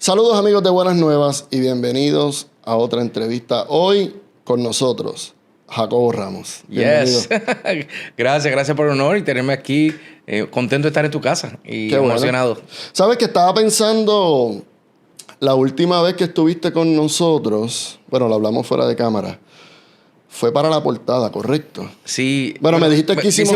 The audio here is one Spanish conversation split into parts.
Saludos amigos de Buenas Nuevas y bienvenidos a otra entrevista. Hoy con nosotros, Jacobo Ramos. Bienvenido. Yes. Gracias por el honor y tenerme aquí. Contento de estar en tu casa y Qué bueno. emocionado. Sabes que estaba pensando la última vez que estuviste con nosotros, bueno, lo hablamos fuera de cámara, fue para la portada, ¿correcto? Sí. Bueno, me dijiste que hicimos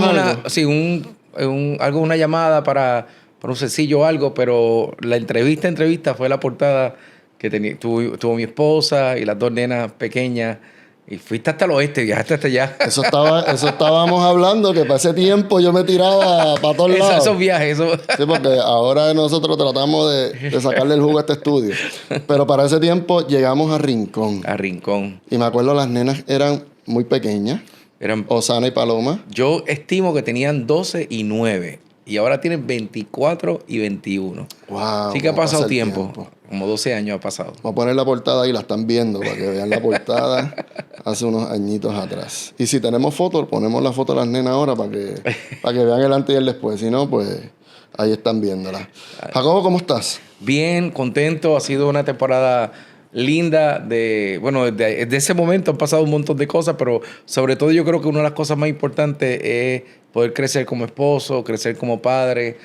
algo. Una llamada para un sencillo o algo, pero la entrevista fue la portada que tuvo mi esposa y las dos nenas pequeñas. Y fuiste hasta el oeste, viajaste hasta allá. Eso estábamos hablando, que para ese tiempo yo me tiraba para todos lados. Esos viajes. Sí, porque ahora nosotros tratamos de sacarle el jugo a este estudio. Pero para ese tiempo llegamos a Rincón. A Rincón. Y me acuerdo las nenas eran muy pequeñas. Osana y Paloma. Yo estimo que tenían 12 y 9. Y ahora tienen 24 y 21. Wow. Sí que ha pasado tiempo. Como 12 años ha pasado. Voy a poner la portada ahí, la están viendo para que vean la portada hace unos añitos atrás. Y si tenemos fotos, ponemos la foto de las nenas ahora para que vean el antes y el después. Si no, pues ahí están viéndola. Jacobo, ¿cómo estás? Bien, contento. Ha sido una temporada linda. Desde ese momento han pasado un montón de cosas, pero sobre todo yo creo que una de las cosas más importantes es poder crecer como esposo, crecer como padre.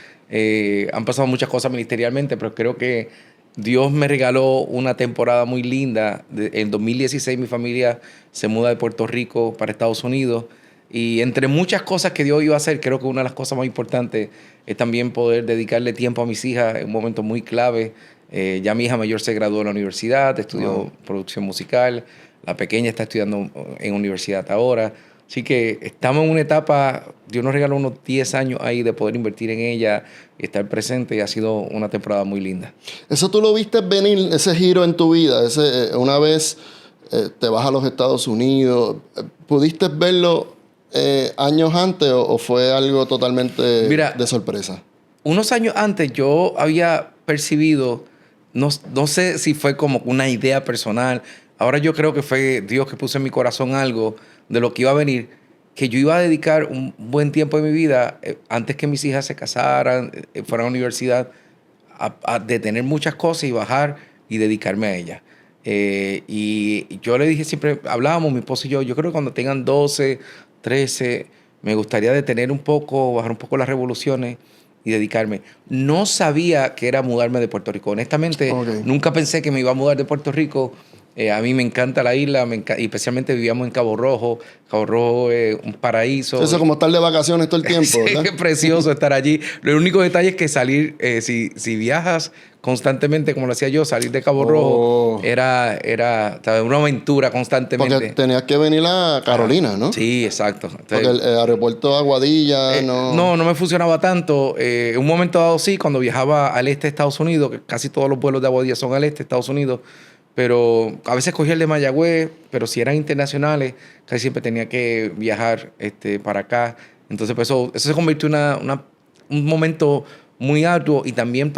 Han pasado muchas cosas ministerialmente, pero creo que Dios me regaló una temporada muy linda. En 2016 mi familia se muda de Puerto Rico para Estados Unidos. Y entre muchas cosas que Dios iba a hacer, creo que una de las cosas más importantes es también poder dedicarle tiempo a mis hijas en un momento muy clave. Ya mi hija mayor se graduó en la universidad, estudió producción musical. La pequeña está estudiando en universidad ahora. Así que estamos en una etapa, Dios nos regaló unos 10 años ahí de poder invertir en ella y estar presente, y ha sido una temporada muy linda. ¿Eso tú lo viste venir, ese giro en tu vida? Una vez te vas a los Estados Unidos, ¿pudiste verlo años antes o fue algo totalmente de sorpresa? Unos años antes yo había percibido, no sé si fue como una idea personal, ahora yo creo que fue Dios que puso en mi corazón algo de lo que iba a venir, que yo iba a dedicar un buen tiempo de mi vida, antes que mis hijas se casaran, fueran a la universidad, a detener muchas cosas y bajar y dedicarme a ellas. Y yo le dije siempre, hablábamos mi esposo y yo creo que cuando tengan 12, 13, me gustaría detener un poco, bajar un poco las revoluciones y dedicarme. No sabía que era mudarme de Puerto Rico. Honestamente, nunca pensé que me iba a mudar de Puerto Rico. A mí me encanta la isla, y especialmente vivíamos en Cabo Rojo. Cabo Rojo es un paraíso. Eso es como estar de vacaciones todo el tiempo, sí, ¿verdad? Es precioso estar allí. El único detalle es que salir, si viajas constantemente, como lo hacía yo, salir de Cabo Rojo era una aventura constantemente. Porque tenías que venir a Carolina, ¿no? Sí, exacto. Entonces, porque el aeropuerto de Aguadilla no me funcionaba tanto. En un momento dado sí, cuando viajaba al este de Estados Unidos, que casi todos los vuelos de Aguadilla son al este de Estados Unidos, pero a veces cogía el de Mayagüez, pero si eran internacionales, casi siempre tenía que viajar para acá. Entonces, pues eso se convirtió en un momento muy arduo, y también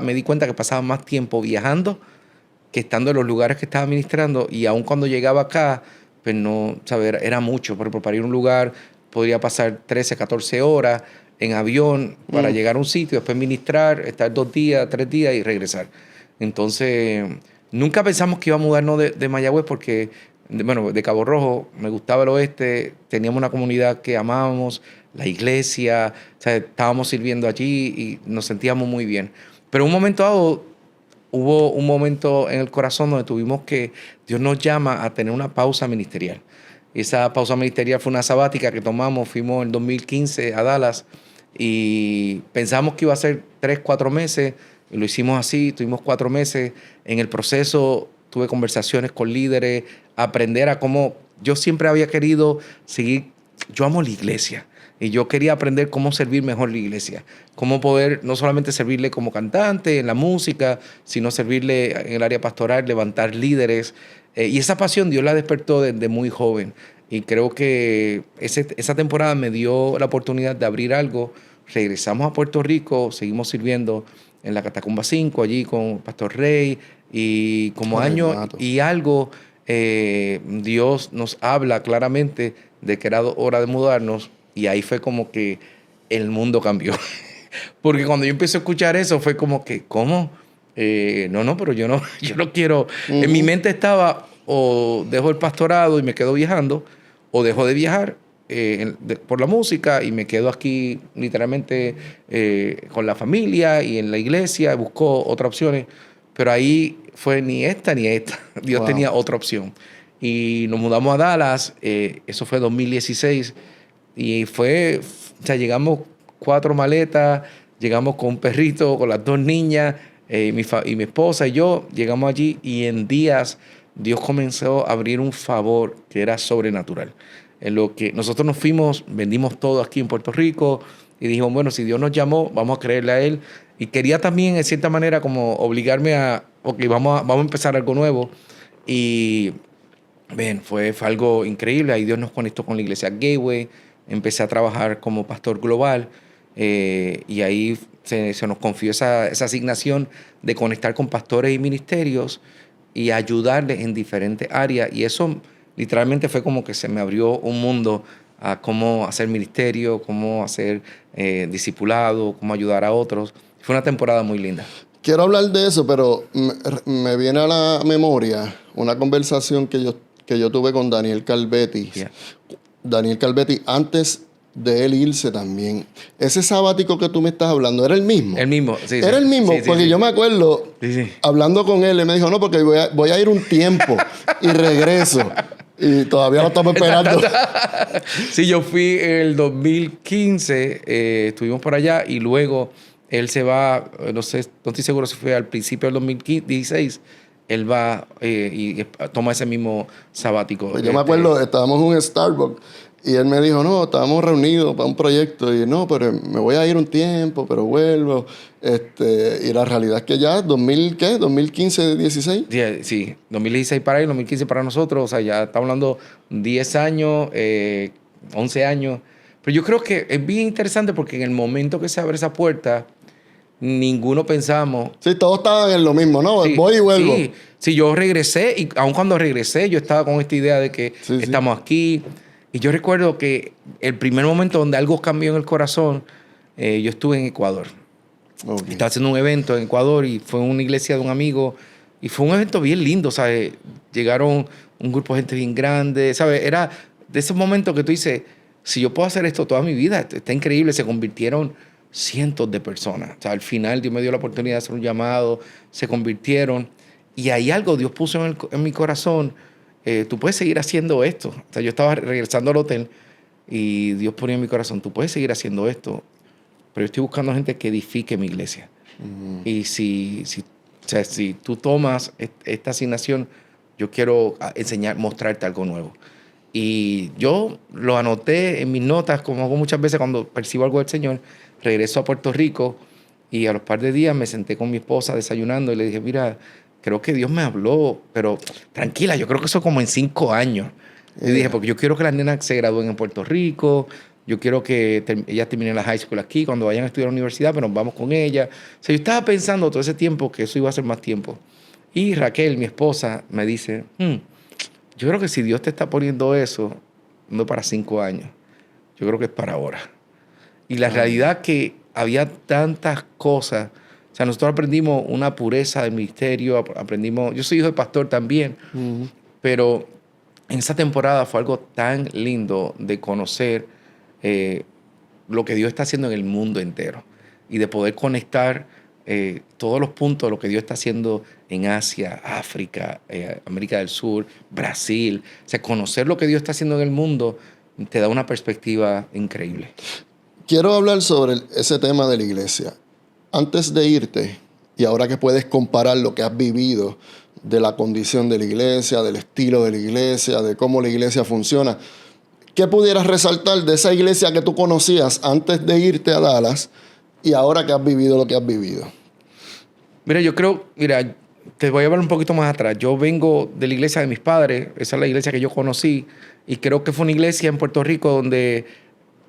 me di cuenta que pasaba más tiempo viajando que estando en los lugares que estaba administrando, y aun cuando llegaba acá, pues no, ¿sabes? Era mucho. Por ejemplo, para ir a un lugar podría pasar 13, 14 horas en avión para llegar a un sitio, después ministrar, estar 2 días, 3 días y regresar. Entonces, nunca pensamos que iba a mudarnos de Mayagüez porque, de Cabo Rojo, me gustaba el oeste, teníamos una comunidad que amábamos, la iglesia, o sea, estábamos sirviendo allí y nos sentíamos muy bien. Pero en un momento dado, hubo un momento en el corazón donde Dios nos llama a tener una pausa ministerial. Y esa pausa ministerial fue una sabática que tomamos, fuimos en 2015 a Dallas y pensamos que iba a ser 3, 4 meses. Y lo hicimos así, tuvimos 4 meses. En el proceso tuve conversaciones con líderes, aprender a cómo yo siempre había querido seguir. Yo amo la iglesia y yo quería aprender cómo servir mejor la iglesia, cómo poder no solamente servirle como cantante en la música, sino servirle en el área pastoral, levantar líderes. Y esa pasión Dios la despertó desde muy joven. Y creo que esa temporada me dio la oportunidad de abrir algo. Regresamos a Puerto Rico, seguimos sirviendo en la Catacumba 5, allí con Pastor Rey, y como año y algo, Dios nos habla claramente de que era hora de mudarnos, y ahí fue como que el mundo cambió. Porque cuando yo empecé a escuchar eso, fue como que, ¿cómo? No, pero yo no, yo no quiero. En mi mente estaba, o dejo el pastorado y me quedo viajando, o dejo de viajar por la música y me quedo aquí literalmente con la familia y en la iglesia, busco otras opciones. Pero ahí fue ni esta ni esta. Dios tenía otra opción. Y nos mudamos a Dallas, eso fue 2016, y fue, o sea, llegamos 4 maletas, llegamos con un perrito, con las 2 niñas, y mi esposa y yo, llegamos allí y en días Dios comenzó a abrir un favor que era sobrenatural. En lo que nosotros nos fuimos, vendimos todo aquí en Puerto Rico y dijimos, bueno, si Dios nos llamó, vamos a creerle a Él. Y quería también, en cierta manera, como obligarme a, ok, vamos a empezar algo nuevo. Y ven, fue algo increíble. Ahí Dios nos conectó con la iglesia Gateway. Empecé a trabajar como pastor global. Y ahí se nos confió esa asignación de conectar con pastores y ministerios y ayudarles en diferentes áreas. Y eso literalmente fue como que se me abrió un mundo a cómo hacer ministerio, cómo hacer discipulado, cómo ayudar a otros. Fue una temporada muy linda. Quiero hablar de eso, pero me viene a la memoria una conversación que yo tuve con Daniel Calvetti. Yeah. Daniel Calvetti, antes de él irse también. Ese sabático que tú me estás hablando, ¿era el mismo? El mismo, sí. Era el mismo, sí, porque yo me acuerdo, hablando con él, me dijo, no, porque voy a ir un tiempo y regreso. Y todavía lo estamos esperando. Sí, yo fui en el 2015, estuvimos por allá y luego él se va, no estoy seguro si fue al principio del 2016, él va y toma ese mismo sabático. Pues yo me acuerdo, estábamos en un Starbucks y él me dijo, no, estábamos reunidos para un proyecto y no, pero me voy a ir un tiempo, pero vuelvo. Y la realidad es que ya, ¿2015, 16? Sí, 2016 para él, 2015 para nosotros, o sea, ya estamos hablando 10 años, 11 años. Pero yo creo que es bien interesante porque en el momento que se abre esa puerta, ninguno pensamos. Sí, todos estaban en lo mismo, ¿no? Sí, voy y vuelvo. Sí, yo regresé y aun cuando regresé, yo estaba con esta idea de que estamos aquí. Y yo recuerdo que el primer momento donde algo cambió en el corazón, yo estuve en Ecuador. Okay. Estaba haciendo un evento en Ecuador y fue en una iglesia de un amigo. Y fue un evento bien lindo, ¿sabes? Llegaron un grupo de gente bien grande, ¿sabes? Era de esos momentos que tú dices, si yo puedo hacer esto toda mi vida, está increíble. Se convirtieron cientos de personas. O sea, al final Dios me dio la oportunidad de hacer un llamado, se convirtieron. Y ahí algo Dios puso en mi corazón. Tú puedes seguir haciendo esto. O sea, yo estaba regresando al hotel y Dios ponía en mi corazón, tú puedes seguir haciendo esto, pero yo estoy buscando gente que edifique mi iglesia. Y si tú tomas esta asignación, yo quiero mostrarte algo nuevo. Y yo lo anoté en mis notas, como hago muchas veces cuando percibo algo del Señor. Regreso a Puerto Rico y a los par de días me senté con mi esposa desayunando y le dije, mira, creo que Dios me habló, pero tranquila, yo creo que eso como en 5 años. Y dije, porque yo quiero que las nenas se gradúen en Puerto Rico, yo quiero que ellas terminen la high school aquí, cuando vayan a estudiar a la universidad, pero nos vamos con ellas. O sea, yo estaba pensando todo ese tiempo que eso iba a ser más tiempo. Y Raquel, mi esposa, me dice, yo creo que si Dios te está poniendo eso, no para 5 años, yo creo que es para ahora. Y la realidad que había tantas cosas. O sea, nosotros aprendimos una pureza del ministerio, aprendimos... Yo soy hijo de pastor también, pero en esa temporada fue algo tan lindo de conocer lo que Dios está haciendo en el mundo entero y de poder conectar todos los puntos de lo que Dios está haciendo en Asia, África, América del Sur, Brasil. O sea, conocer lo que Dios está haciendo en el mundo te da una perspectiva increíble. Quiero hablar sobre ese tema de la iglesia. Antes de irte, y ahora que puedes comparar lo que has vivido de la condición de la iglesia, del estilo de la iglesia, de cómo la iglesia funciona, ¿qué pudieras resaltar de esa iglesia que tú conocías antes de irte a Dallas y ahora que has vivido lo que has vivido? Mira, te voy a hablar un poquito más atrás. Yo vengo de la iglesia de mis padres, esa es la iglesia que yo conocí, y creo que fue una iglesia en Puerto Rico donde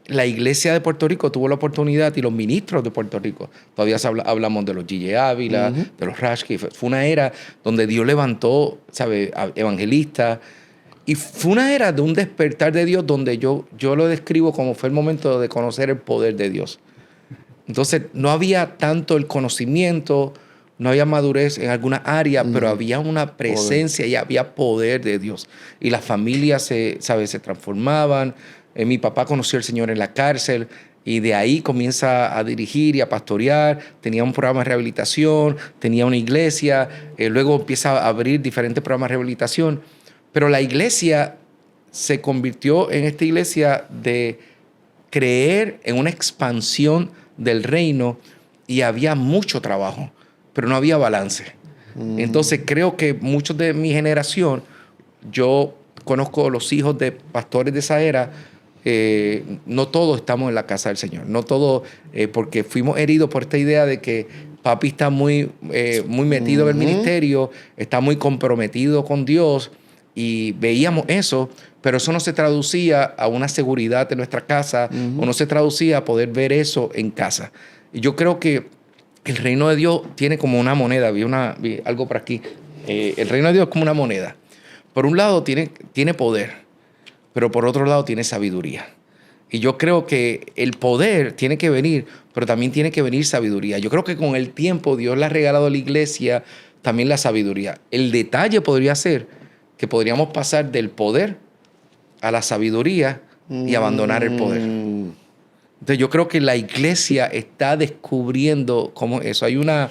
la iglesia de Puerto Rico tuvo la oportunidad y los ministros de Puerto Rico, todavía hablamos de los G.J. Ávila, de los Rashki, fue una era donde Dios levantó, ¿sabes?, evangelistas, y fue una era de un despertar de Dios donde yo lo describo como fue el momento de conocer el poder de Dios. Entonces no había tanto el conocimiento no había madurez en alguna área, pero había una presencia y había poder de Dios. Y las familias se transformaban. Mi papá conoció al Señor en la cárcel y de ahí comienza a dirigir y a pastorear. Tenía un programa de rehabilitación, tenía una iglesia, luego empieza a abrir diferentes programas de rehabilitación. Pero la iglesia se convirtió en esta iglesia de creer en una expansión del reino y había mucho trabajo, pero no había balance. Entonces creo que muchos de mi generación, yo conozco los hijos de pastores de esa era, no todos estamos en la casa del Señor, no todos, porque fuimos heridos por esta idea de que papi está muy metido en el ministerio, está muy comprometido con Dios, y veíamos eso, pero eso no se traducía a una seguridad en nuestra casa, o no se traducía a poder ver eso en casa. Y yo creo que el reino de Dios tiene como una moneda, vi algo por aquí, el reino de Dios es como una moneda. Por un lado tiene poder, pero por otro lado tiene sabiduría. Y yo creo que el poder tiene que venir, pero también tiene que venir sabiduría. Yo creo que con el tiempo Dios le ha regalado a la iglesia también la sabiduría. El detalle podría ser que podríamos pasar del poder a la sabiduría y abandonar el poder. Entonces yo creo que la iglesia está descubriendo cómo eso. Hay una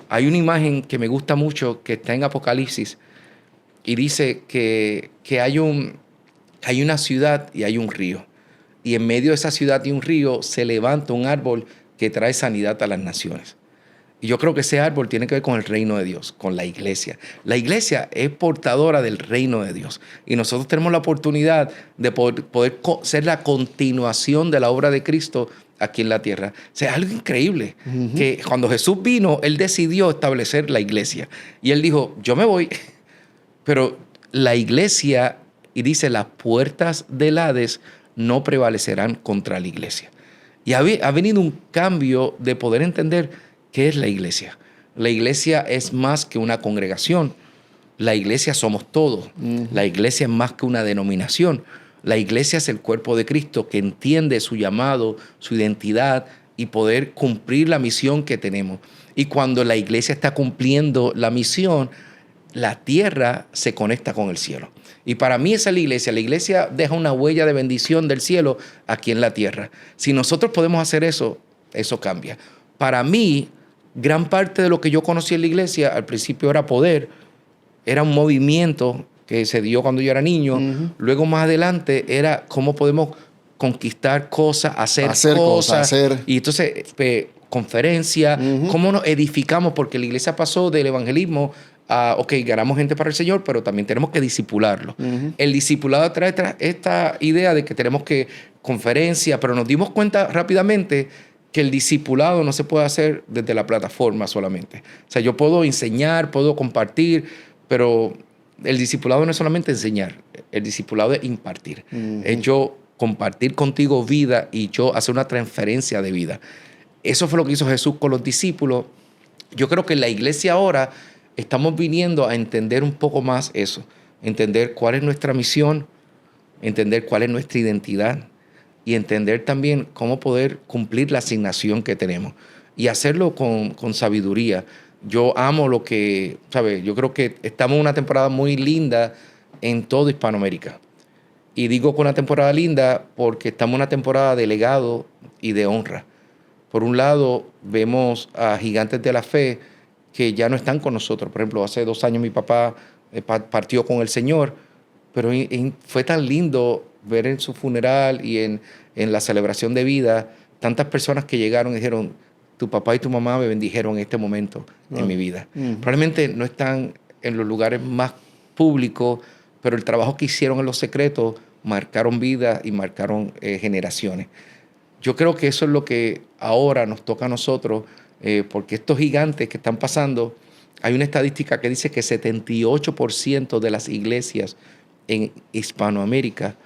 imagen que me gusta mucho que está en Apocalipsis y dice que hay una ciudad y hay un río. Y en medio de esa ciudad y un río se levanta un árbol que trae sanidad a las naciones. Y yo creo que ese árbol tiene que ver con el reino de Dios, con la iglesia. La iglesia es portadora del reino de Dios. Y nosotros tenemos la oportunidad de poder ser la continuación de la obra de Cristo aquí en la tierra. O sea, es algo increíble. Que cuando Jesús vino, Él decidió establecer la iglesia. Y Él dijo, yo me voy, pero la iglesia, y dice, las puertas del Hades no prevalecerán contra la iglesia. Y ha venido un cambio de poder entender ¿qué es la iglesia? La iglesia es más que una congregación. La iglesia somos todos. La iglesia es más que una denominación. La iglesia es el cuerpo de Cristo que entiende su llamado, su identidad y poder cumplir la misión que tenemos. Y cuando la iglesia está cumpliendo la misión, la tierra se conecta con el cielo. Y para mí esa es la iglesia. La iglesia deja una huella de bendición del cielo aquí en la tierra. Si nosotros podemos hacer eso, eso cambia. Para mí, gran parte de lo que yo conocí en la iglesia al principio era poder, era un movimiento que se dio cuando yo era niño. Luego más adelante era cómo podemos conquistar cosas, hacer cosas. Y entonces, conferencias, cómo nos edificamos, porque la iglesia pasó del evangelismo a, ganamos gente para el Señor, pero también tenemos que discipularlo. El discipulado trae esta idea de que tenemos que conferencias, pero nos dimos cuenta rápidamente que el discipulado no se puede hacer desde la plataforma solamente. O sea, yo puedo enseñar, puedo compartir, pero el discipulado no es solamente enseñar, el discipulado es impartir. Es yo compartir contigo vida y yo hacer una transferencia de vida. Eso fue lo que hizo Jesús con los discípulos. Yo creo que en la iglesia ahora estamos viniendo a entender un poco más eso, entender cuál es nuestra misión, entender cuál es nuestra identidad, y entender también cómo poder cumplir la asignación que tenemos y hacerlo con sabiduría. Yo amo lo que, ¿sabes? Yo creo que estamos en una temporada muy linda en toda Hispanoamérica. Y digo que una temporada linda porque estamos en una temporada de legado y de honra. Por un lado, vemos a gigantes de la fe que ya no están con nosotros. Por ejemplo, hace 2 años mi papá partió con el Señor, pero fue tan lindo ver en su funeral y en la celebración de vida tantas personas que llegaron y dijeron, tu papá y tu mamá me bendijeron en este momento en mi vida. Probablemente no están en los lugares más públicos, pero el trabajo que hicieron en los secretos marcaron vidas y marcaron generaciones. Yo creo que eso es lo que ahora nos toca a nosotros, porque estos gigantes que están pasando, hay una estadística que dice que 78% de las iglesias en Hispanoamérica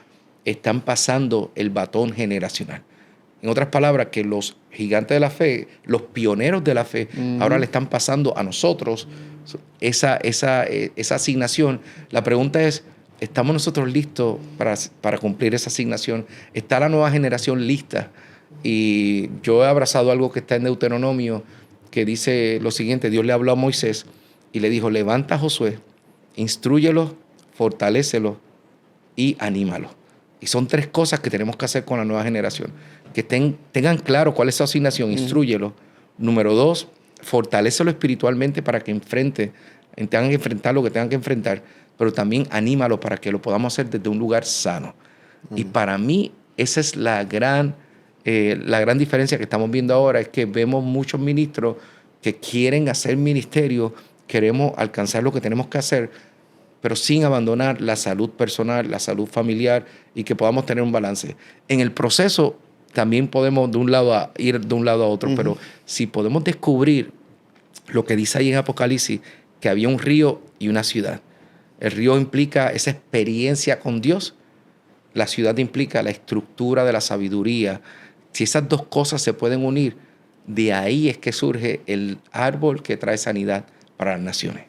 están pasando el batón generacional. En otras palabras, que los gigantes de la fe, los pioneros de la fe, ahora le están pasando a nosotros esa asignación. La pregunta es, ¿estamos nosotros listos para cumplir esa asignación? ¿Está la nueva generación lista? Y yo he abrazado algo que está en Deuteronomio, que dice lo siguiente: Dios le habló a Moisés y le dijo, levanta a Josué, instrúyelo, fortalécelo y anímalo. Y son 3 cosas que tenemos que hacer con la nueva generación. Que tengan claro cuál es su asignación, instrúyelo. Número 2, fortalécelo espiritualmente para que tengan que enfrentar lo que tengan que enfrentar, pero también anímalo para que lo podamos hacer desde un lugar sano. Y para mí, esa es la gran diferencia que estamos viendo ahora, es que vemos muchos ministros que quieren hacer ministerio, queremos alcanzar lo que tenemos que hacer, pero sin abandonar la salud personal, la salud familiar, y que podamos tener un balance. En el proceso también podemos ir de un lado a otro, pero si podemos descubrir lo que dice ahí en Apocalipsis, que había un río y una ciudad. El río implica esa experiencia con Dios, la ciudad implica la estructura de la sabiduría. Si esas 2 cosas se pueden unir, de ahí es que surge el árbol que trae sanidad para las naciones.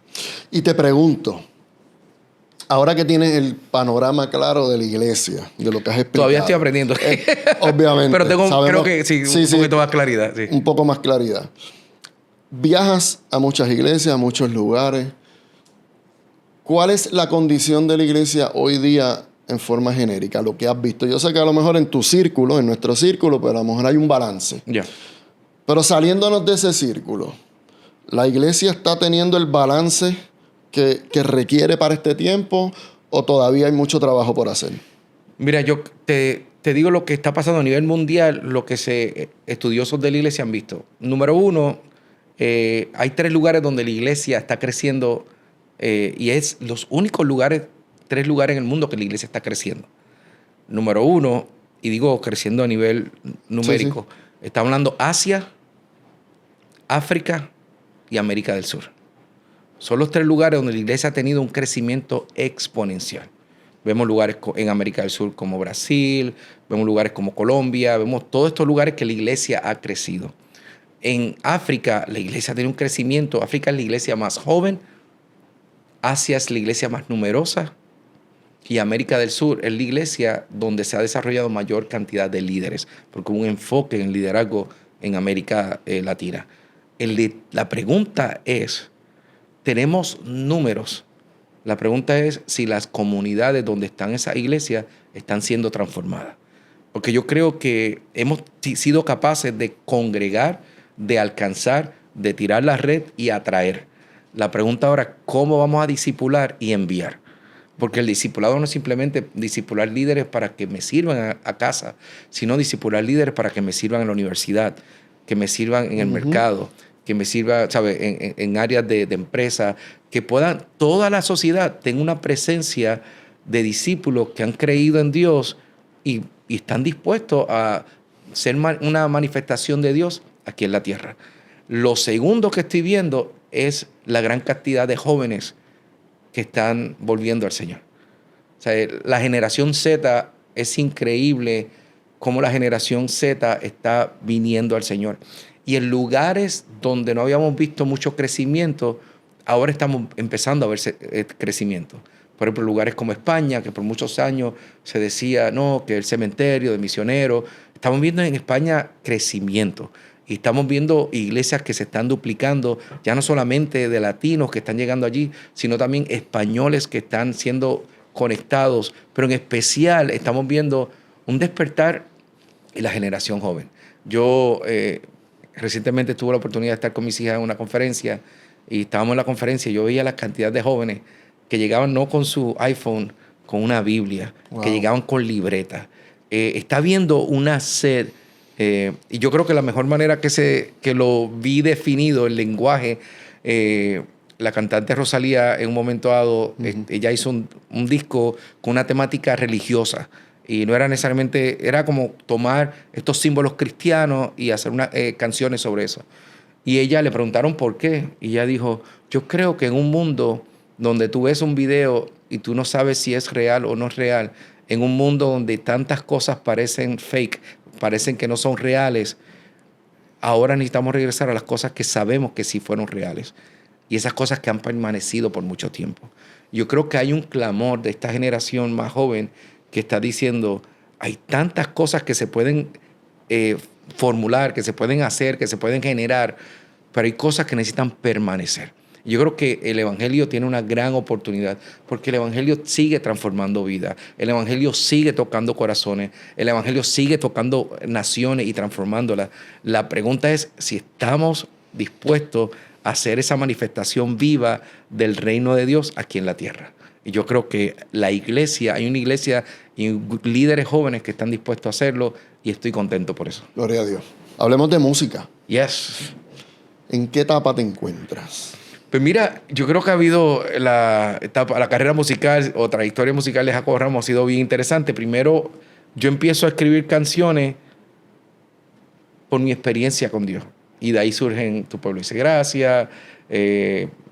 Y te pregunto, ahora que tienes el panorama claro de la iglesia, de lo que has explicado. Todavía estoy aprendiendo. Obviamente. Pero creo que sí, un poquito más claridad. Sí. Un poco más claridad. Viajas a muchas iglesias, a muchos lugares. ¿Cuál es la condición de la iglesia hoy día en forma genérica? Lo que has visto. Yo sé que a lo mejor en tu círculo, en nuestro círculo, pero a lo mejor hay un balance. Yeah. Pero saliéndonos de ese círculo, ¿la iglesia está teniendo el balance que requiere para este tiempo o todavía hay mucho trabajo por hacer? Mira, yo te digo lo que está pasando a nivel mundial, lo que estudiosos de la iglesia han visto. Número 1, hay 3 lugares donde la iglesia está creciendo y es los únicos 3 lugares en el mundo que la iglesia está creciendo. Número 1, y digo creciendo a nivel numérico, está hablando Asia, África y América del Sur. Son los 3 lugares donde la iglesia ha tenido un crecimiento exponencial. Vemos lugares en América del Sur como Brasil, vemos lugares como Colombia, vemos todos estos lugares que la iglesia ha crecido. En África, la iglesia tiene un crecimiento. África es la iglesia más joven, Asia es la iglesia más numerosa y América del Sur es la iglesia donde se ha desarrollado mayor cantidad de líderes, porque hubo un enfoque en liderazgo en América Latina. La pregunta es, tenemos números. La pregunta es si las comunidades donde están esas iglesias están siendo transformadas. Porque yo creo que hemos sido capaces de congregar, de alcanzar, de tirar la red y atraer. La pregunta ahora, ¿cómo vamos a discipular y enviar? Porque el discipulado no es simplemente discipular líderes para que me sirvan a casa, sino discipular líderes para que me sirvan en la universidad, que me sirvan en el mercado, que me sirva, ¿sabes?, en áreas de empresa, que puedan, toda la sociedad tenga una presencia de discípulos que han creído en Dios y están dispuestos a ser una manifestación de Dios aquí en la tierra. Lo segundo que estoy viendo es la gran cantidad de jóvenes que están volviendo al Señor. O sea, la generación Z, es increíble cómo la generación Z está viniendo al Señor. Y en lugares donde no habíamos visto mucho crecimiento, ahora estamos empezando a ver crecimiento. Por ejemplo, lugares como España, que por muchos años se decía, no, que el cementerio de misioneros. Estamos viendo en España crecimiento. Y estamos viendo iglesias que se están duplicando, ya no solamente de latinos que están llegando allí, sino también españoles que están siendo conectados. Pero en especial estamos viendo un despertar en la generación joven. Yo recientemente tuve la oportunidad de estar con mis hijas en una conferencia y estábamos en la conferencia y yo veía la cantidad de jóvenes que llegaban no con su iPhone, con una Biblia, que llegaban con libreta. Está viendo una sed. Y yo creo que la mejor manera que lo vi definido, el lenguaje, la cantante Rosalía en un momento dado, ella hizo un disco con una temática religiosa y no era necesariamente, era como tomar estos símbolos cristianos y hacer canciones sobre eso. Y ella le preguntaron por qué y ella dijo, yo creo que en un mundo donde tú ves un video y tú no sabes si es real o no es real, en un mundo donde tantas cosas parecen fake, parecen que no son reales, ahora necesitamos regresar a las cosas que sabemos que sí fueron reales y esas cosas que han permanecido por mucho tiempo. Yo creo que hay un clamor de esta generación más joven que está diciendo, hay tantas cosas que se pueden formular, que se pueden hacer, que se pueden generar, pero hay cosas que necesitan permanecer. Yo creo que el Evangelio tiene una gran oportunidad porque el Evangelio sigue transformando vidas, el Evangelio sigue tocando corazones, el Evangelio sigue tocando naciones y transformándolas. La pregunta es si estamos dispuestos a hacer esa manifestación viva del reino de Dios aquí en la tierra. Y yo creo que la iglesia, hay una iglesia y líderes jóvenes que están dispuestos a hacerlo y estoy contento por eso. Gloria a Dios. Hablemos de música. Yes. ¿En qué etapa te encuentras? Pues mira, yo creo que ha habido la carrera musical o trayectoria musical de Jacobo Ramos ha sido bien interesante. Primero, yo empiezo a escribir canciones por mi experiencia con Dios. Y de ahí surgen Tu Pueblo Dice Gracias,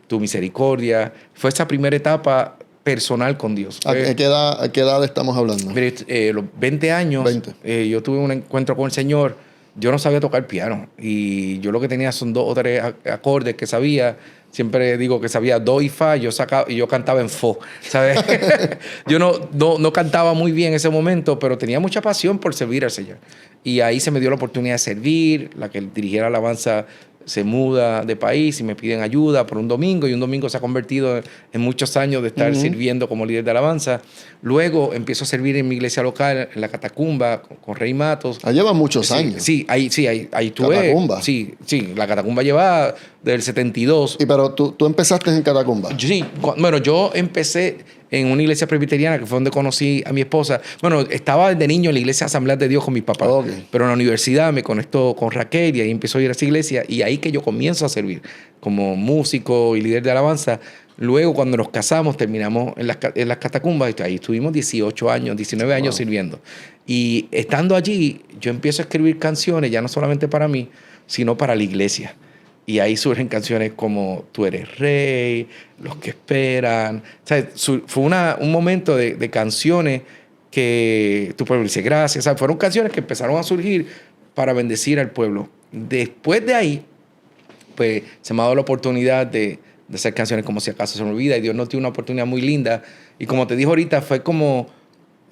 Tu Misericordia. Fue esa primera etapa personal con Dios. ¿A qué edad estamos hablando? Mire, los 20 años, 20. Yo tuve un encuentro con el Señor. Yo no sabía tocar piano. Y yo lo que tenía son 2 o 3 acordes que sabía. Siempre digo que sabía do y fa, y yo cantaba en fo, ¿sabes? Yo no cantaba muy bien en ese momento, pero tenía mucha pasión por servir al Señor. Y ahí se me dio la oportunidad de servir. La que dirigiera la alabanza se muda de país y me piden ayuda por un domingo, y un domingo se ha convertido en muchos años de estar sirviendo como líder de alabanza. Luego empiezo a servir en mi iglesia local, en la Catacumba, con Rey Matos. Lleva muchos años. Sí, ahí estuve. Catacumba. Sí, la Catacumba lleva del 72. Pero tú empezaste en Catacumba. Sí, bueno, yo empecé en una iglesia presbiteriana, que fue donde conocí a mi esposa. Bueno, estaba desde niño en la iglesia Asamblea de Dios con mis papás. Okay. Pero en la universidad me conectó con Raquel y ahí empezó a ir a esa iglesia. Y ahí que yo comienzo a servir como músico y líder de alabanza. Luego, cuando nos casamos, terminamos en las Catacumbas. Y ahí estuvimos 18 años, 19 años sirviendo. Y estando allí, yo empiezo a escribir canciones, ya no solamente para mí, sino para la iglesia. Y ahí surgen canciones como Tú eres rey, Los que esperan. O sea, fue un momento de canciones que Tu Pueblo Dice Gracias. O sea, fueron canciones que empezaron a surgir para bendecir al pueblo. Después de ahí, pues se me ha dado la oportunidad de hacer canciones como Si acaso se me olvida. Y Dios nos dio una oportunidad muy linda. Y como te dije ahorita, fue como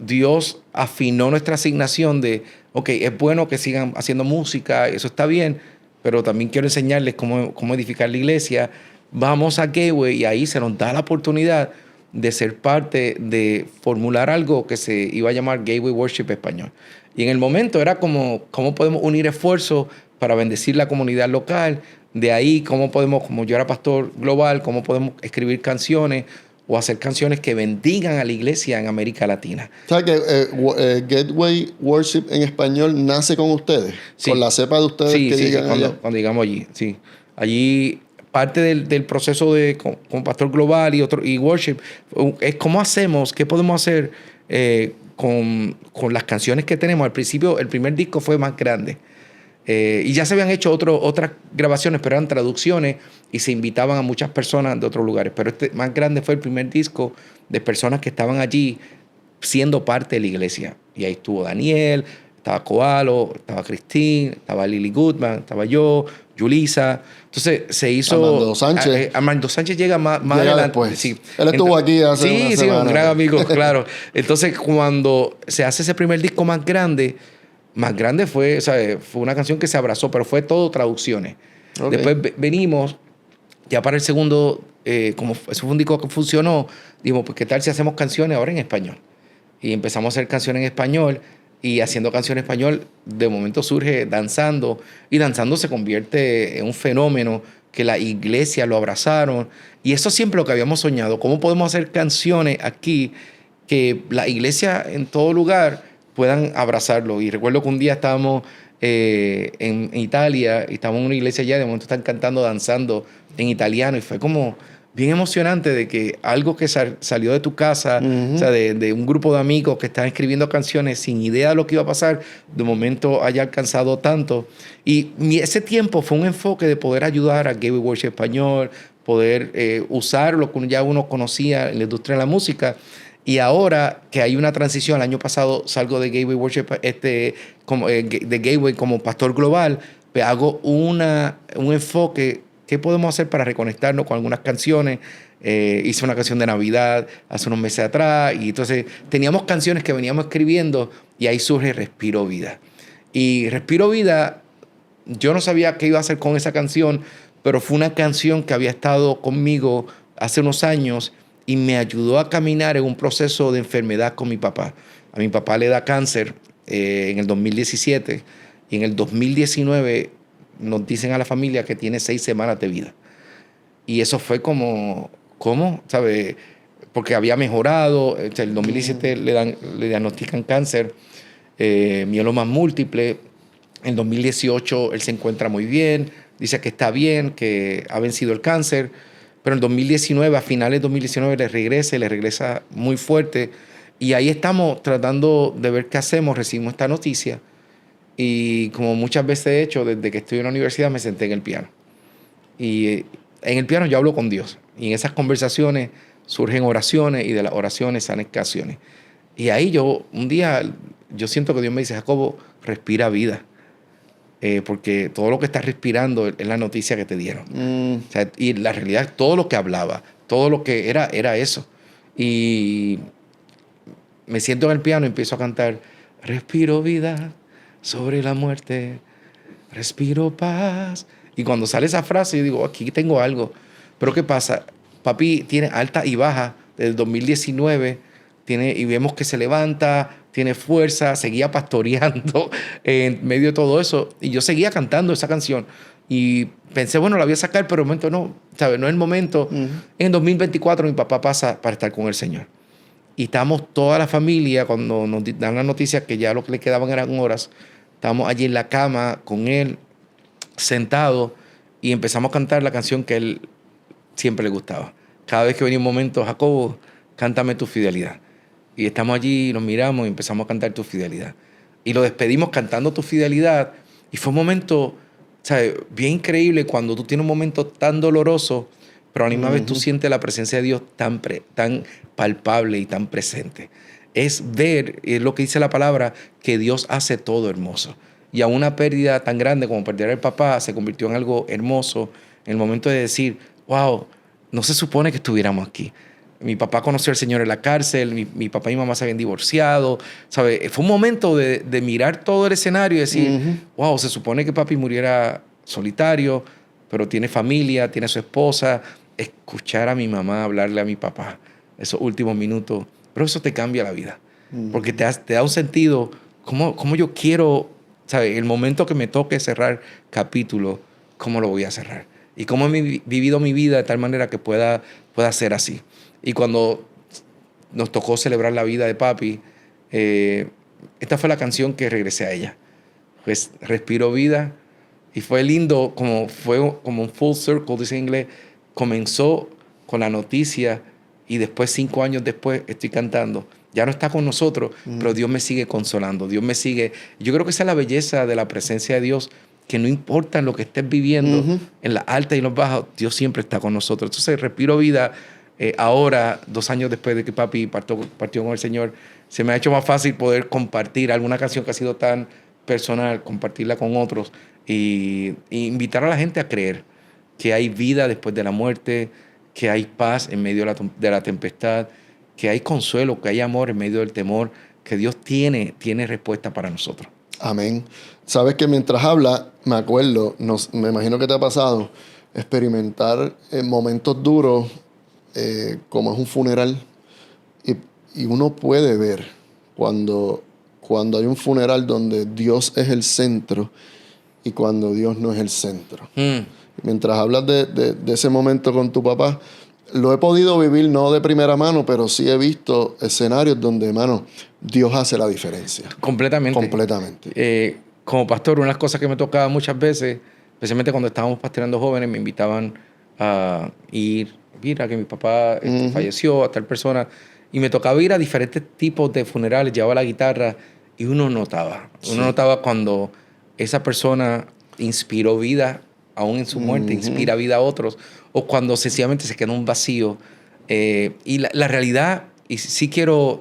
Dios afinó nuestra asignación de, ok, es bueno que sigan haciendo música, eso está bien, pero también quiero enseñarles cómo edificar la iglesia. Vamos a Gateway y ahí se nos da la oportunidad de ser parte de formular algo que se iba a llamar Gateway Worship Español. Y en el momento era como, ¿cómo podemos unir esfuerzos para bendecir la comunidad local? De ahí, ¿cómo podemos, como yo era pastor global, cómo podemos escribir canciones o hacer canciones que bendigan a la iglesia en América Latina? ¿Sabes que Gateway Worship en español nace con ustedes? Sí. Con la cepa de ustedes que llegan allá. Cuando llegamos allí, sí. Allí, parte del proceso con Pastor Global y Worship, es cómo hacemos, qué podemos hacer con las canciones que tenemos. Al principio, el primer disco fue más grande. Y ya se habían hecho otras grabaciones, pero eran traducciones y se invitaban a muchas personas de otros lugares. Pero este más grande fue el primer disco de personas que estaban allí siendo parte de la iglesia. Y ahí estuvo Daniel, estaba Koalo, estaba Christine, estaba Lily Goodman, estaba yo, Yulisa. Entonces se hizo... Armando Sánchez. Armando Sánchez llega más llega adelante. Después. Sí. Él estuvo aquí hace una semana. Un gran amigo, claro. Entonces cuando se hace ese primer disco más grande fue, o sea, fue una canción que se abrazó, pero fue todo traducciones. Okay. Después venimos, ya para el segundo, como eso fue un disco que funcionó, dijimos, pues qué tal si hacemos canciones ahora en español. Y empezamos a hacer canciones en español, y haciendo canciones en español, de momento surge Danzando, y Danzando se convierte en un fenómeno que la iglesia lo abrazaron. Y eso siempre lo que habíamos soñado, cómo podemos hacer canciones aquí que la iglesia en todo lugar puedan abrazarlo. Y recuerdo que un día estábamos en Italia y estábamos en una iglesia allá, de momento están cantando, danzando en italiano, y fue como bien emocionante de que algo que salió de tu casa, o sea, de un grupo de amigos que están escribiendo canciones sin idea de lo que iba a pasar, de momento haya alcanzado tanto. Y ese tiempo fue un enfoque de poder ayudar a Gateway Worship Español, poder usar lo que ya uno conocía en la industria de la música. Y ahora que hay una transición, el año pasado salgo de Gateway Worship, de Gateway como pastor global, pues hago un enfoque. ¿Qué podemos hacer para reconectarnos con algunas canciones? Hice una canción de Navidad hace unos meses atrás, y entonces teníamos canciones que veníamos escribiendo, y ahí surge Respiro Vida. Y Respiro Vida, yo no sabía qué iba a hacer con esa canción, pero fue una canción que había estado conmigo hace unos años y me ayudó a caminar en un proceso de enfermedad con mi papá. A mi papá le da cáncer en el 2017 y en el 2019 nos dicen a la familia que tiene 6 semanas de vida. Y eso fue como, ¿cómo? ¿Sabe? Porque había mejorado. En el 2017 le diagnostican cáncer, mieloma múltiple. En 2018 él se encuentra muy bien, dice que está bien, que ha vencido el cáncer. Pero en 2019, a finales de 2019, le regresa muy fuerte. Y ahí estamos tratando de ver qué hacemos. Recibimos esta noticia. Y como muchas veces he hecho, desde que estoy en la universidad me senté en el piano. Y en el piano yo hablo con Dios. Y en esas conversaciones surgen oraciones y de las oraciones salen canciones. Y ahí un día, yo siento que Dios me dice, Jacobo, respira vida. Porque todo lo que estás respirando es la noticia que te dieron. O sea, y la realidad es todo lo que hablaba, todo lo que era eso. Y me siento en el piano y empiezo a cantar, respiro vida sobre la muerte, respiro paz. Y cuando sale esa frase, yo digo, aquí tengo algo. Pero ¿qué pasa? Papi tiene alta y baja desde el 2019, y vemos que se levanta, tiene fuerza, seguía pastoreando en medio de todo eso. Y yo seguía cantando esa canción. Y pensé, bueno, la voy a sacar, pero de momento no, ¿sabes? No es el momento. En 2024 mi papá pasa para estar con el Señor. Y estamos toda la familia, cuando nos dan la noticia que ya lo que le quedaban eran horas, estábamos allí en la cama con él, sentado, y empezamos a cantar la canción que él siempre le gustaba. Cada vez que venía un momento, Jacobo, cántame tu fidelidad. Y estamos allí, nos miramos y empezamos a cantar tu fidelidad. Y lo despedimos cantando tu fidelidad. Y fue un momento, ¿sabes? Bien increíble cuando tú tienes un momento tan doloroso, pero a la misma vez tú sientes la presencia de Dios tan palpable y tan presente. Es ver, es lo que dice la palabra, que Dios hace todo hermoso. Y a una pérdida tan grande como perder al papá se convirtió en algo hermoso en el momento de decir, wow, no se supone que estuviéramos aquí. Mi papá conoció al Señor en la cárcel, mi papá y mi mamá se habían divorciado, ¿sabe? Fue un momento de mirar todo el escenario y decir, wow, se supone que papi muriera solitario, pero tiene familia, tiene su esposa. Escuchar a mi mamá hablarle a mi papá esos últimos minutos, pero eso te cambia la vida, porque te da un sentido, cómo yo quiero, ¿sabe? El momento que me toque cerrar capítulo, ¿cómo lo voy a cerrar? Y cómo he vivido mi vida de tal manera que pueda ser así. Y cuando nos tocó celebrar la vida de papi, esta fue la canción que regresé a ella. Pues respiro vida. Y fue lindo, fue como un full circle, dice en inglés. Comenzó con la noticia y después, 5 años después, estoy cantando. Ya no está con nosotros, pero Dios me sigue consolando. Dios me sigue. Yo creo que esa es la belleza de la presencia de Dios, que no importa lo que estés viviendo, en las altas y en los bajos, Dios siempre está con nosotros. Entonces, respiro vida. Ahora, 2 años después de que papi partió con el Señor, se me ha hecho más fácil poder compartir alguna canción que ha sido tan personal, compartirla con otros y invitar a la gente a creer que hay vida después de la muerte, que hay paz en medio de la tempestad, que hay consuelo, que hay amor en medio del temor, que Dios tiene respuesta para nosotros. Amén. Sabes que mientras habla, me acuerdo, me imagino que te ha pasado, experimentar momentos duros, como es un funeral, y uno puede ver cuando hay un funeral donde Dios es el centro y cuando Dios no es el centro. Mientras hablas de ese momento con tu papá, lo he podido vivir no de primera mano, pero sí he visto escenarios donde, hermano, Dios hace la diferencia. Completamente. Como pastor, una de las cosas que me tocaba muchas veces, especialmente cuando estábamos pastoreando jóvenes, me invitaban a ir, mira que mi papá falleció, a tal persona, y me tocaba ir a diferentes tipos de funerales, llevaba la guitarra y uno notaba cuando esa persona inspiró vida, aún en su muerte, inspira vida a otros, o cuando sencillamente se quedó un vacío. Y la realidad, y sí quiero,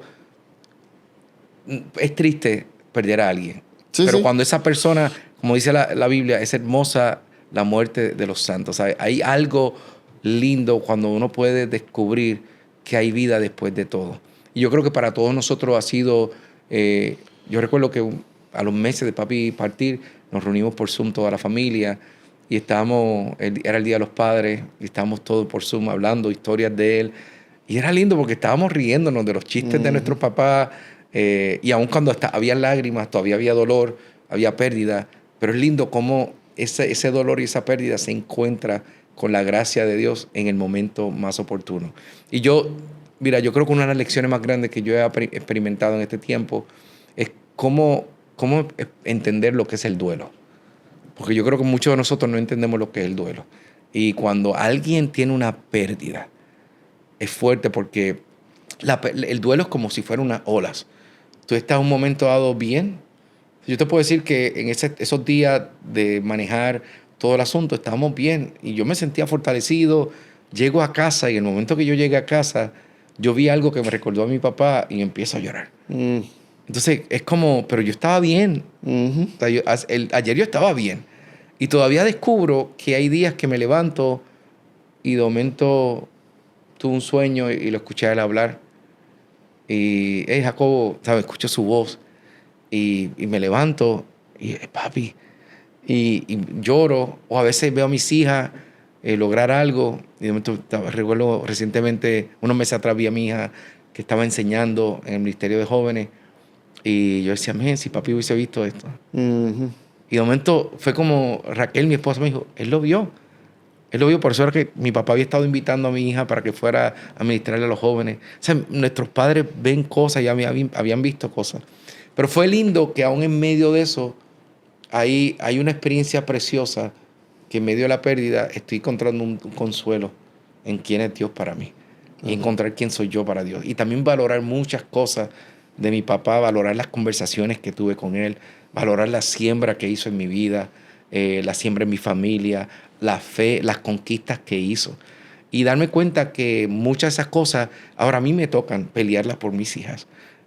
es triste perder a alguien, pero cuando esa persona, como dice la Biblia, es hermosa la muerte de los santos. ¿Sabe? Hay algo lindo cuando uno puede descubrir que hay vida después de todo. Y yo creo que para todos nosotros ha sido, yo recuerdo que a los meses de papi partir, nos reunimos por Zoom toda la familia y era el Día de los Padres, y estábamos todos por Zoom hablando historias de él. Y era lindo porque estábamos riéndonos de los chistes de nuestros papás, y aun cuando había lágrimas, todavía había dolor, había pérdida, pero es lindo cómo ese dolor y esa pérdida se encuentra con la gracia de Dios en el momento más oportuno. Y mira, yo creo que una de las lecciones más grandes que yo he experimentado en este tiempo es cómo entender lo que es el duelo. Porque yo creo que muchos de nosotros no entendemos lo que es el duelo. Y cuando alguien tiene una pérdida, es fuerte porque el duelo es como si fueran unas olas. Tú estás en un momento dado bien. Yo te puedo decir que en esos días de manejar todo el asunto estábamos bien y yo me sentía fortalecido. Llego a casa y en el momento que yo llegué a casa, yo vi algo que me recordó a mi papá y empiezo a llorar. Entonces es como, pero yo estaba bien. O sea, ayer yo estaba bien. Y todavía descubro que hay días que me levanto y de momento tuve un sueño y lo escuché a él hablar. Y Jacobo, ¿sabes? Escucho su voz y me levanto y papi. Y lloro. O a veces veo a mis hijas lograr algo. Y de momento, recuerdo recientemente, unos meses atrás vi a mi hija que estaba enseñando en el Ministerio de Jóvenes. Y yo decía, si papi hubiese visto esto. Y de momento fue como Raquel, mi esposa, me dijo, él lo vio. Él lo vio, por eso era que mi papá había estado invitando a mi hija para que fuera a ministrarle a los jóvenes. O sea, nuestros padres ven cosas, ya habían visto cosas. Pero fue lindo que aún en medio de eso hay una experiencia preciosa que en medio de la pérdida estoy encontrando un consuelo en quién es Dios para mí. Y encontrar quién soy yo para Dios. Y también valorar muchas cosas de mi papá, valorar las conversaciones que tuve con él, valorar la siembra que hizo en mi vida, la siembra en mi familia, la fe, las conquistas que hizo. Y darme cuenta que muchas de esas cosas ahora a mí me tocan pelearlas por mis hijas.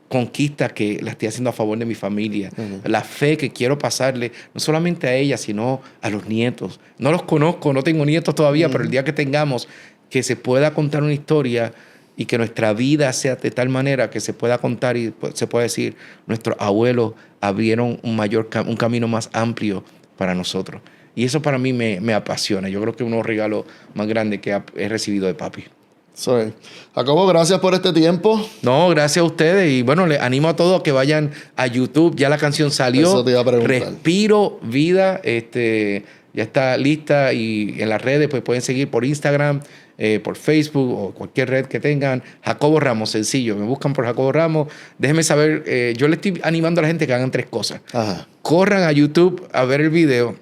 Conquistas que las estoy haciendo a favor de mi familia. La fe que quiero pasarle, no solamente a ella, sino a los nietos. No los conozco, no tengo nietos todavía, pero el día que tengamos, que se pueda contar una historia y que nuestra vida sea de tal manera que se pueda contar y se pueda decir, nuestros abuelos abrieron un camino más amplio para nosotros. Y eso para mí me apasiona. Yo creo que es uno de los regalos más grandes que he recibido de papi. Soy. Jacobo, gracias por este tiempo. No, gracias a ustedes. Y bueno, les animo a todos a que vayan a YouTube. Ya la canción salió. Eso te iba a preguntar. Respiro Vida. Ya está lista y en las redes pues pueden seguir por Instagram, por Facebook o cualquier red que tengan. Jacobo Ramos, sencillo. Me buscan por Jacobo Ramos. Déjenme saber. Yo le estoy animando a la gente que hagan 3 cosas. Corran a YouTube a ver el video.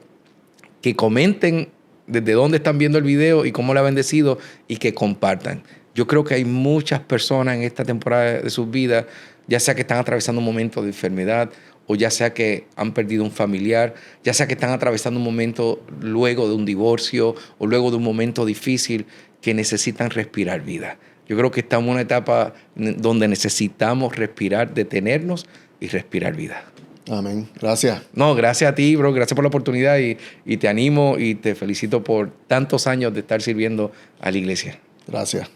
Que comenten desde dónde están viendo el video y cómo le ha bendecido y que compartan. Yo creo que hay muchas personas en esta temporada de sus vidas, ya sea que están atravesando un momento de enfermedad o ya sea que han perdido un familiar, ya sea que están atravesando un momento luego de un divorcio o luego de un momento difícil que necesitan respirar vida. Yo creo que estamos en una etapa donde necesitamos respirar, detenernos y respirar vida. Amén. Gracias. No, gracias a ti, bro. Gracias por la oportunidad y te animo y te felicito por tantos años de estar sirviendo a la iglesia. Gracias.